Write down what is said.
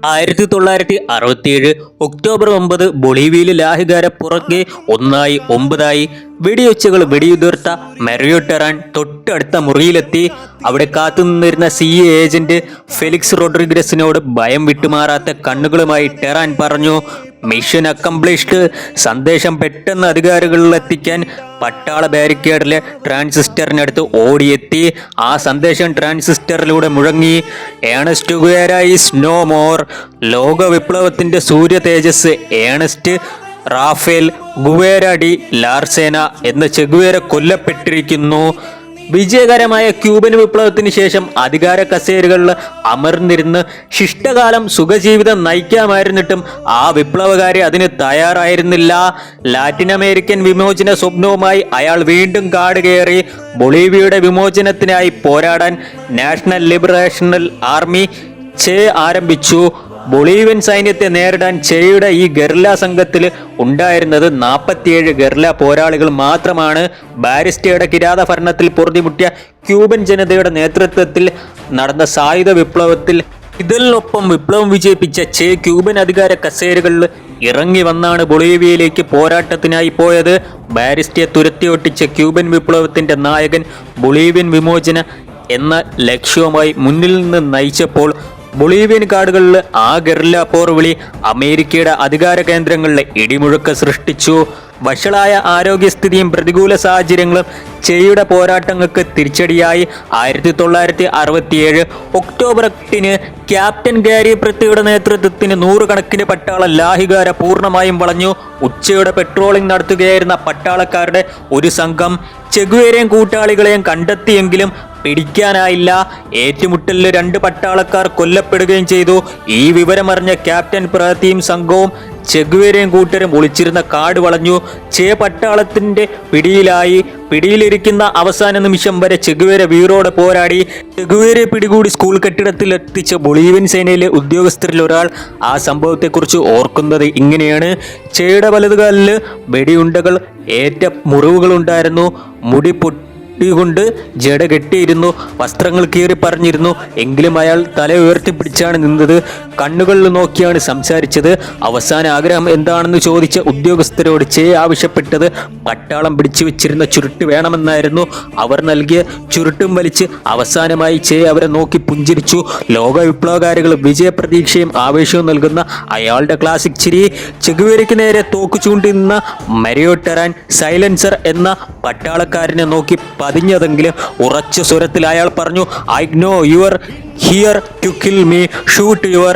1967 October 9 ബൊളീവിയയിലെ ലാഹിഗാര പുറകെ 1-9 വെടിയൊച്ചകൾ വെടിയുതിർത്ത Mario Terran തൊട്ടടുത്ത മുറിയിലെത്തി. അവിടെ കാത്തുനിന്നിരുന്ന CIA ഏജന്റ് ഫെലിക്സ് റോഡ്രിഗസിനോട് ഭയം വിട്ടുമാറാത്ത കണ്ണുകളുമായി ടെറാൻ പറഞ്ഞു, മിഷൻ അക്കംപ്ലിഷ്ഡ്. സന്ദേശം പെട്ടെന്ന് അധികാരികളിൽ എത്തിക്കാൻ പട്ടാള ബാരിക്കേഡിലെ ട്രാൻസിസ്റ്ററിനടുത്ത് ഓടിയെത്തി. ആ സന്ദേശം ട്രാൻസിസ്റ്ററിലൂടെ മുഴങ്ങി, Ernest Guevara is no more. ലോക വിപ്ലവത്തിന്റെ സൂര്യ തേജസ് Ernest Rafael Guevara de la Serna എന്ന ചെഗുവേര കൊല്ലപ്പെട്ടിരിക്കുന്നു. വിജയകരമായ ക്യൂബൻ വിപ്ലവത്തിന് ശേഷം അധികാര കസേരകളിൽ അമർന്നിരുന്ന് ശിഷ്ടകാലം സുഖജീവിതം നയിക്കാമായിരുന്നിട്ടും ആ വിപ്ലവകാരി അതിന് തയ്യാറായിരുന്നില്ല. ലാറ്റിൻ അമേരിക്കൻ വിമോചന സ്വപ്നവുമായി അയാൾ വീണ്ടും കാട് കയറി. ബൊളീവിയയുടെ വിമോചനത്തിനായി പോരാടാൻ നാഷണൽ ലിബറേഷണൽ ആർമി ചെ ആരംഭിച്ചു. ബൊളീവിയൻ സൈന്യത്തെ നേരിടാൻ ചെയുടെ ഈ ഗറില്ല സംഘത്തിൽ ഉണ്ടായിരുന്നത് 47 ഗറില്ല പോരാളികൾ മാത്രമാണ്. ബാരിസ്റ്റയുടെ കിരാത ഭരണത്തിൽ പൊറുതിമുട്ടിയ ക്യൂബൻ ജനതയുടെ നേതൃത്വത്തിൽ നടന്ന സായുധ വിപ്ലവത്തിൽ ഇതിനൊപ്പം വിപ്ലവം വിജയിപ്പിച്ച ചെ ക്യൂബൻ അധികാര കസേരകളിൽ ഇറങ്ങി വന്നാണ് ബൊളീവിയയിലേക്ക് പോരാട്ടത്തിനായി പോയത്. ബാരിസ്റ്റയെ തുരത്തിയൊട്ടിച്ച ക്യൂബൻ വിപ്ലവത്തിന്റെ നായകൻ ബൊളീവിയൻ വിമോചന എന്ന ലക്ഷ്യവുമായി മുന്നിൽ നിന്ന് നയിച്ചപ്പോൾ ബൊളീവിയൻ കാടുകളിൽ ആ ഗറില്ല പോർവിളി അമേരിക്കയുടെ അധികാര കേന്ദ്രങ്ങളിലെ ഇടിമുഴക്ക് സൃഷ്ടിച്ചു. വഷളായ ആരോഗ്യസ്ഥിതിയും പ്രതികൂല സാഹചര്യങ്ങളും ചെയുടെ പോരാട്ടങ്ങൾക്ക് തിരിച്ചടിയായി. 1967 ഒക്ടോബർ 8 ക്യാപ്റ്റൻ ഗാരി പ്രത്യയുടെ നേതൃത്വത്തിന് 100 കണക്കിന് പട്ടാള ലാഹിഗാര പൂർണ്ണമായും വളഞ്ഞു. ഉച്ചയുടെ പെട്രോളിംഗ് നടത്തുകയായിരുന്ന പട്ടാളക്കാരുടെ ഒരു സംഘം ചെഗുവേരയും കൂട്ടാളികളെയും കണ്ടെത്തിയെങ്കിലും പിടിക്കാനായില്ല. ഏറ്റുമുട്ടലിൽ 2 പട്ടാളക്കാർ കൊല്ലപ്പെടുകയും ചെയ്തു. ഈ വിവരമറിഞ്ഞ ക്യാപ്റ്റൻ പ്രാത്തിയും സംഘവും ചെഗുവേരയും കൂട്ടരും ഒളിച്ചിരുന്ന കാട് വളഞ്ഞു. ചെ പട്ടാളത്തിന്റെ പിടിയിലായി. പിടിയിലിരിക്കുന്ന അവസാന നിമിഷം വരെ ചെഗുവേര വീറോടെ പോരാടി. ചെഗുവേരെ പിടികൂടി സ്കൂൾ കെട്ടിടത്തിൽ എത്തിച്ച ബൊളീവിയൻ സേനയിലെ ഉദ്യോഗസ്ഥരിൽ ഒരാൾ ആ സംഭവത്തെക്കുറിച്ച് ഓർക്കുന്നത് ഇങ്ങനെയാണ്. ചെയുടെ വലതുകാലിൽ വെടിയുണ്ടകൾ ഏറ്റ മുറിവുകളുണ്ടായിരുന്നു. മുടി കൊണ്ട് ജട കെട്ടിയിരുന്നു. വസ്ത്രങ്ങൾ കീറി പറഞ്ഞിരുന്നു. എങ്കിലും അയാൾ തല ഉയർത്തിപ്പിടിച്ചാണ് നിന്നത്. കണ്ണുകളിൽ നോക്കിയാണ് സംസാരിച്ചത്. അവസാന ആഗ്രഹം എന്താണെന്ന് ചോദിച്ച ഉദ്യോഗസ്ഥരോട് ചെ ആവശ്യപ്പെട്ടത് പട്ടാളം പിടിച്ചു വെച്ചിരുന്ന ചുരുട്ട് വേണമെന്നായിരുന്നു. അവർ നൽകിയ ചുരുട്ടും വലിച്ച് അവസാനമായി ചെ അവരെ നോക്കി പുഞ്ചിരിച്ചു. ലോക വിപ്ലവകാരികൾ വിജയപ്രതീക്ഷയും ആവേശവും നൽകുന്ന അയാളുടെ ക്ലാസിക് ചിരി. ചെഗുവേരയ്ക്ക് നേരെ തോക്ക് ചൂണ്ടി നിന്ന മരിയോ ടെറാൻ സൈലൻസർ എന്ന പട്ടാളക്കാരനെ നോക്കി പതിഞ്ഞതെങ്കിലും ഉറച്ച സ്വരത്തിൽ അയാൾ പറഞ്ഞു, I know you are here to kill me, shoot your